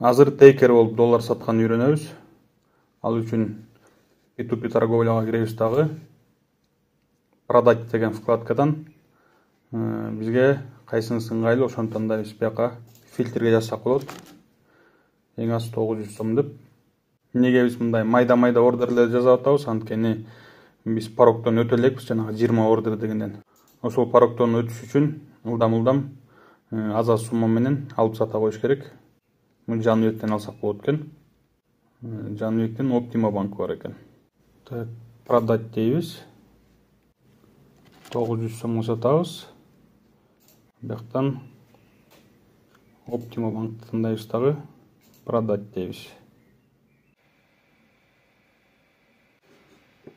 Азыр тейкер болуп доллар саткан үйрөнөбүз. Ал үчүн P2P торговляга киребиз дагы. Продать деген вкладкадан бизге кайсыңыз ыңгайлуу ошону тандайбыз. Бияка фильтрге жазсак болот. Эң аз 900 сом деп. Неге биз мындай майда ордерлерди жазып атабыз? Анткени биз порогдон өтө элекпиз, жанагы 20 ордер дегенден. Ошол порогдон өтүш үчүн ылдам аз сумма менен алып сата коюш керек. Жаныбектен алсак болот экен. Жаныбектен Optima банк бар экен. Так, продать дейбиз. 900 сомго сатабыз. Бияктан Optima банкты тандайбыз дагы. Продать дейбиз.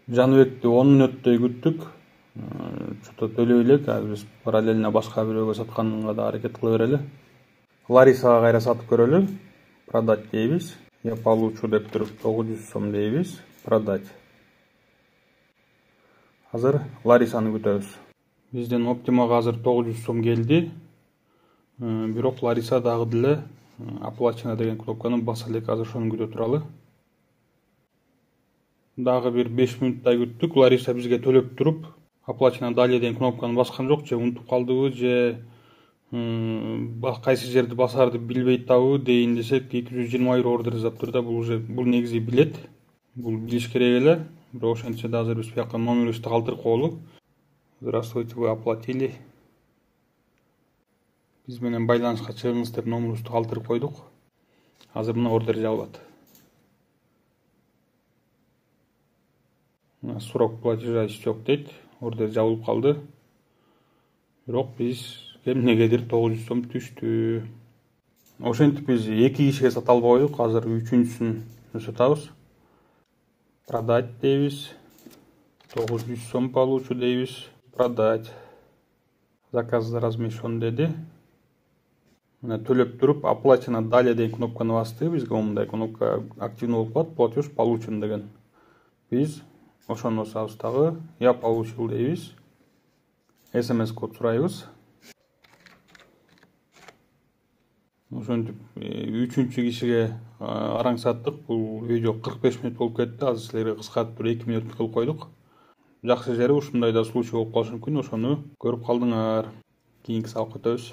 Жаныбекти 10 мүнөттөй күттүк. Чото төлөй элек, азыр биз параллельно башка бирөөгө сатканга да аракет кыла берели. Ларисага кайра сатып көрөлү. Продать дейбиз. Я получу деп туруп 900 сом дейбиз. Продать. Азыр Ларисаны күтөбүз. Бизден Optimага азыр 900 сом келди. Бирок Лариса дагы деле оплачено деген кнопканы баса элек, азыр ошону күтө туралы. Дагы бир 5 мүнөттай күттүк. Лариса бизге төлөп туруп, оплачено далее деген кнопканы баскан жок, же унутуп калдыбы, же кайсы жерди басарды билбей табы дейин десек, 220 евро ордер жазып тур да, бул негизи билет. Бул билиш керек эле. Бирок ошентсе да азыр биз бияка номерибизди калтырып коелу. Здравствуйте, вы оплатили. Биз менен байланышка чыгыңыз деп номерибизди калтырып койдук. Азыр мына ордер жабылат. Срок платежа истек дейт. Ордер жабылып калды. Бирок бизге эмнегедир 900 сом түштү. Ошентип биз 2 кишиге сата албай койдук. Азыр үчүнчүсүн сатабыз. Продать дейбиз. 900 сом получу дейбиз. Продать. Заказ размещен деди. Мына төлөп туруп, оплачено далее деген кнопканы басты. Бизге мындай кнопка активный болуп калат, платеж получен деген. Биз ошону басабыз дагы. Я получил дейбиз. SMS код сурайбыз. Ошентип үчүнчү кишиге араң саттык. Бул видео 45 мүнөт болуп кетти. Азыр силерге кыскартып 2 мүнөт кылып койдук. Жакшы жери ушундай да случай болуп калышы мүмкүн. Ошону көрүп калдыңар. Кийинки сабакка өтөбүз.